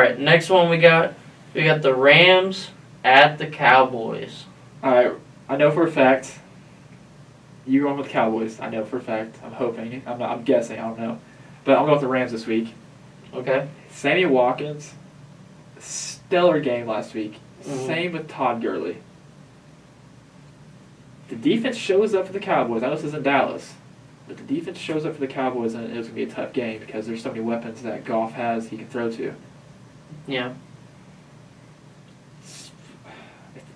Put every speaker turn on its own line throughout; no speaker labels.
right, next one we got the Rams at the Cowboys.
All right, I know for a fact. You're going with Cowboys. I know for a fact. I'm hoping. I'm guessing. I don't know, but I'm going with the Rams this week.
Okay.
Sammy Watkins, stellar game last week.
Mhm.
Same with Todd Gurley. The defense shows up for the Cowboys. I know this isn't Dallas, but the defense shows up for the Cowboys, and it's going to be a tough game because there's so many weapons that Goff has he can throw to.
Yeah.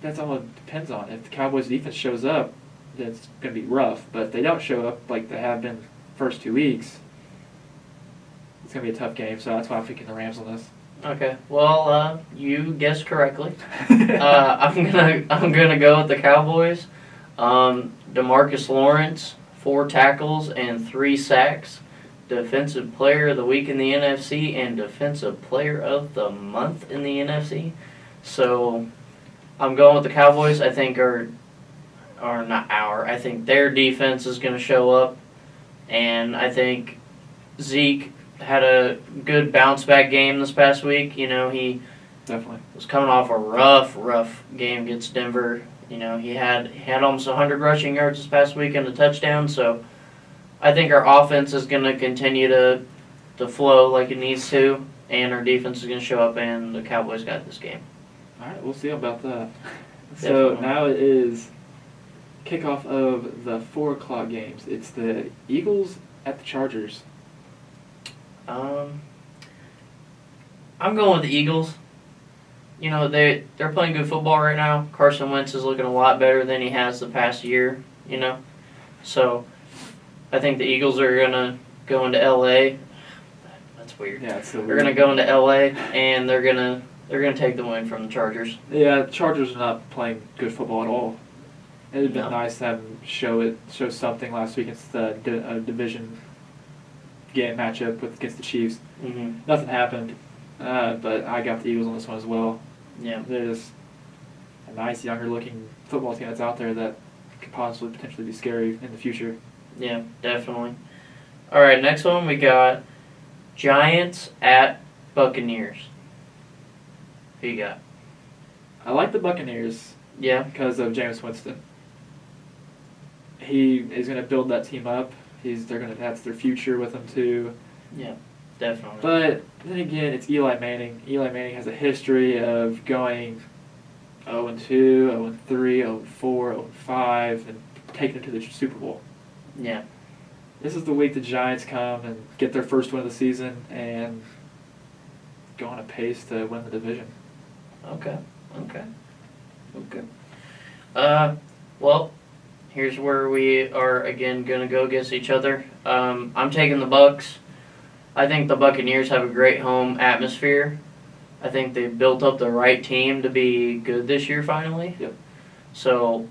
That's all it depends on. If the Cowboys' defense shows up, then it's going to be rough. But if they don't show up like they have been the first 2 weeks, it's going to be a tough game. So that's why I'm picking the Rams on this.
Okay. Well, you guessed correctly. I'm gonna go with the Cowboys. DeMarcus Lawrence, 4 tackles and 3 sacks. Defensive Player of the Week in the NFC and Defensive Player of the Month in the NFC. So I'm going with the Cowboys. I think I think their defense is going to show up, and I think Zeke had a good bounce back game this past week. You know, he
Definitely
was coming off a rough game against Denver. You know, he had almost 100 rushing yards this past week and a touchdown. So I think our offense is going to continue to flow like it needs to, and our defense is going to show up, and the Cowboys got this game.
All right, we'll see about that. So
Definitely.
now it is kickoff of the 4 o'clock games. It's the Eagles at the Chargers.
I'm going with the Eagles. You know, they're playing good football right now. Carson Wentz is looking a lot better than he has the past year, you know. So I think the Eagles are going to go into L.A. That's weird.
Yeah, it's so
They're
weird.
going to go into L.A. and they're going to take the win from the Chargers.
Yeah, the Chargers are not playing good football at all. It would have been
No.
nice to have them show something last week against the division game matchup against the Chiefs.
Mm-hmm.
Nothing happened, but I got the Eagles on this one as well.
Yeah.
They're just a nice, younger-looking football team that's out there that could possibly potentially be scary in the future.
Yeah, definitely. All right, next one we got Giants at Buccaneers. Who you got?
I like the Buccaneers
Yeah.
because of Jameis Winston. He is going to build that team up. That's their future with him too.
Yeah, definitely.
But then again, it's Eli Manning. Eli Manning has a history of going 0-2, 0-3, 0-4, 0-5, and taking it to the Super Bowl.
Yeah.
This is the week the Giants come and get their first win of the season and go on a pace to win the division.
Okay. Well, here's where we are again going to go against each other. I'm taking the Bucs. I think the Buccaneers have a great home atmosphere. I think they've built up the right team to be good this year finally.
Yep.
So,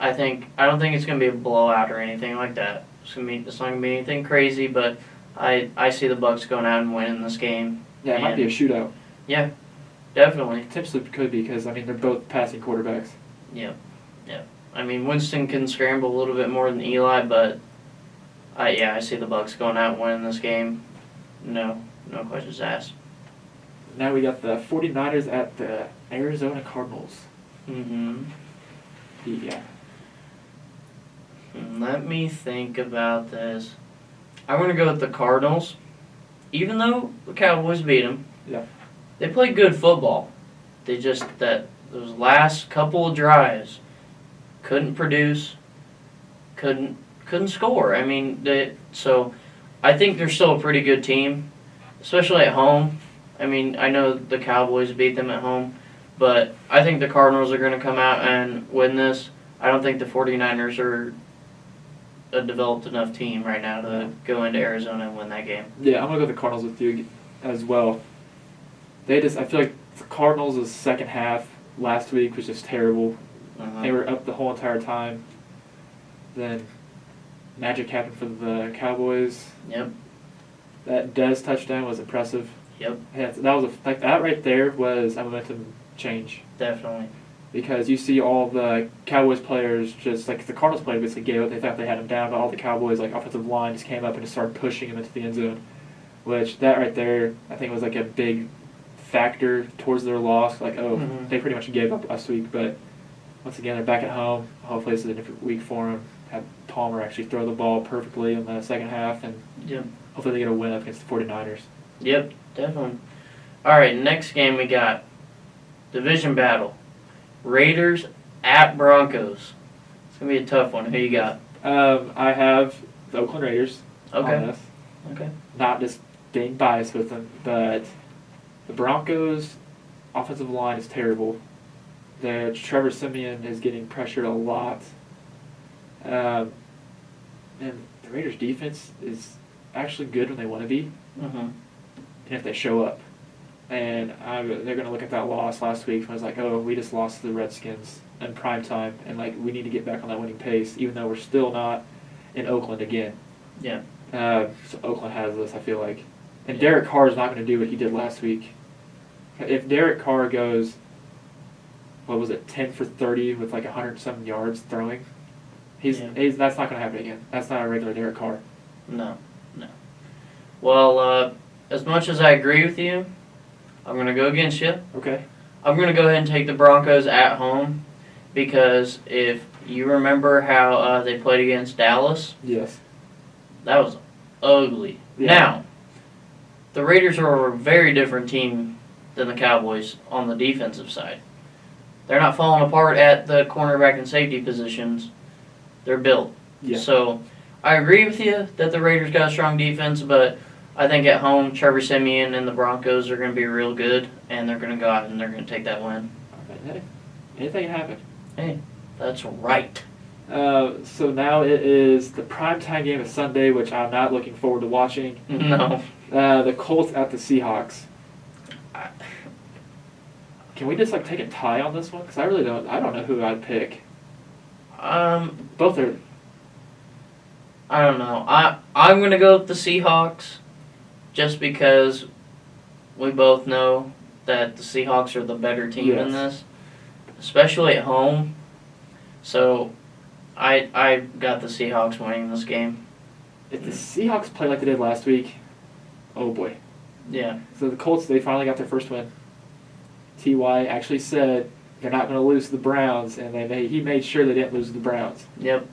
I don't think it's going to be a blowout or anything like that. It's not going to be anything crazy, but I see the Bucs going out and winning this game.
Yeah, it might be a shootout.
Yeah, definitely.
Potentially could be because, they're both passing quarterbacks.
Yeah. I mean, Winston can scramble a little bit more than Eli, but I see the Bucs going out and winning this game. No questions asked.
Now we got the 49ers at the Arizona Cardinals.
Mm-hmm.
Yeah.
Let me think about this. I'm going to go with the Cardinals. Even though the Cowboys beat them,
Yeah.
they play good football. They just, those last couple of drives, couldn't produce, couldn't score. I mean, so I think they're still a pretty good team, especially at home. I mean, I know the Cowboys beat them at home, but I think the Cardinals are going to come out and win this. I don't think the 49ers are a developed enough team right now to go into Arizona and win that game.
Yeah, I'm going to go with the Cardinals with you as well. I feel like the Cardinals' second half last week was just terrible.
Uh-huh.
They were up the whole entire time. Then magic happened for the Cowboys.
Yep.
That Dez touchdown was impressive.
Yep.
Yeah, that right there was a momentum change.
Definitely.
Because you see all the Cowboys players just like the Cardinals players basically gave up. They thought they had him down, but all the Cowboys offensive line just came up and just started pushing him into the end zone. Which that right there, I think was like a big factor towards their loss. Like,
Mhm.
they pretty much gave up last week, but once again, they're back at home. Hopefully, this is a different week for them. Have Palmer actually throw the ball perfectly in the second half, and
Yep.
hopefully they get a win up against the 49ers.
Yep, definitely. All right, next game we got division battle. Raiders at Broncos. It's gonna be a tough one. Who you got?
I have the Oakland Raiders on
Okay.
this.
Okay.
Not just being biased with them, but the Broncos' offensive line is terrible. Trevor Siemian is getting pressured a lot. And the Raiders' defense is actually good when they want to be,
Mhm.
and if they show up. And they're going to look at that loss last week when it was like, oh, we just lost to the Redskins in prime time, and like we need to get back on that winning pace, even though we're still not in Oakland again.
Yeah.
So Oakland has this, I feel like. And Derek Carr is not going to do what he did last week. If Derek Carr goes, 10 for 30 with like 100-something yards throwing, that's not going to happen again. That's not a regular Derek Carr.
No. Well, as much as I agree with you, I'm gonna go against you.
Okay.
I'm gonna go ahead and take the Broncos at home because if you remember how they played against Dallas,
Yes.
that was ugly.
Yeah.
Now, the Raiders are a very different team than the Cowboys on the defensive side. They're not falling apart at the cornerback and safety positions. They're built.
Yeah.
So I agree with you that the Raiders got a strong defense, but I think at home, Trevor Siemian and the Broncos are going to be real good, and they're going to go out and they're going to take that win.
Hey, anything can happen.
Hey, that's right.
So now it is the primetime game of Sunday, which I'm not looking forward to watching.
No.
The Colts at the Seahawks. Can we just like take a tie on this one? Because I really don't. I don't know who I'd pick. Both are.
I don't know. I'm going to go with the Seahawks just because we both know that the Seahawks are the better team in this, especially at home. So I got the Seahawks winning this game.
If the Seahawks play like they did last week, oh boy.
Yeah.
So the Colts, they finally got their first win. T.Y. actually said they're not going to lose to the Browns, and he made sure they didn't lose to the Browns.
Yep.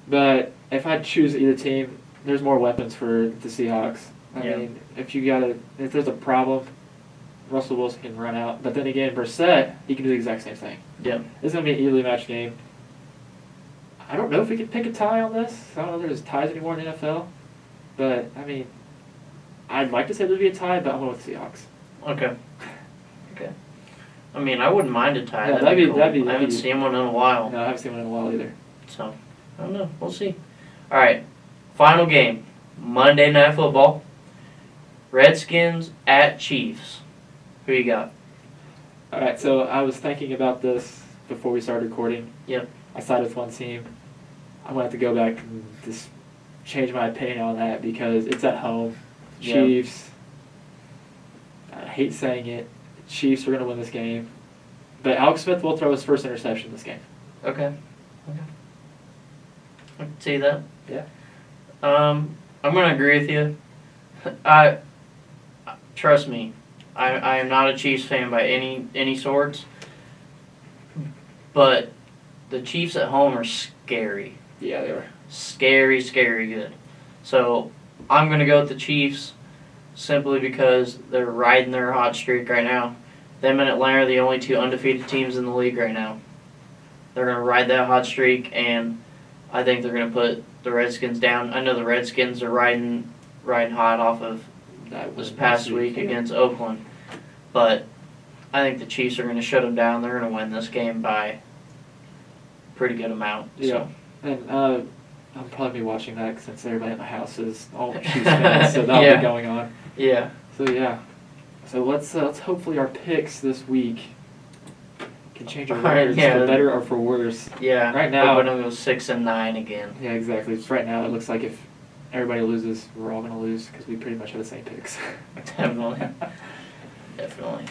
But if I choose either team, there's more weapons for the Seahawks. I mean, if there's a problem, Russell Wilson can run out. But then again, Brissett, he can do the exact same thing.
Yep.
It's going to be an evenly matched game. I don't know if we can pick a tie on this. I don't know if there's ties anymore in the NFL. But, I mean, I'd like to say there'd be a tie, but I'm going with the Seahawks.
Okay. I mean, I wouldn't mind a tie.
Yeah,
that'd be cool.
that'd be-
I haven't seen one in a while.
No, I haven't seen one in a while either.
So, I don't know. We'll see. All right. Final game. Monday Night Football. Redskins at Chiefs. Who you got?
All right, so I was thinking about this before we started recording.
Yep.
I sided with one team. I'm going to have to go back and just change my opinion on that because it's at home.
Yeah.
Chiefs. I hate saying it. Chiefs are going to win this game. But Alex Smith will throw his first interception this game.
Okay. I can see that.
Yeah.
I'm going to agree with you. Trust me, I am not a Chiefs fan by any sorts. But the Chiefs at home are scary.
Yeah, they are.
Scary good. So I'm going to go with the Chiefs simply because they're riding their hot streak right now. Them and Atlanta are the only two undefeated teams in the league right now. They're going to ride that hot streak, and I think they're going to put the Redskins down. I know the Redskins are riding hot off of this past week against Oakland, but I think the Chiefs are going to shut them down. They're going to win this game by a pretty good amount.
Yeah.
So.
And I'll probably be watching that since everybody in the house is all Chiefs fans, so that'll be going on.
Yeah.
So, yeah. So let's hopefully our picks this week can change our records for better or for worse.
Yeah.
Right now,
we're gonna go 6-9 again.
Yeah, exactly. Just right now, it looks like if everybody loses, we're all gonna lose because we pretty much have the same picks.
Definitely. Definitely.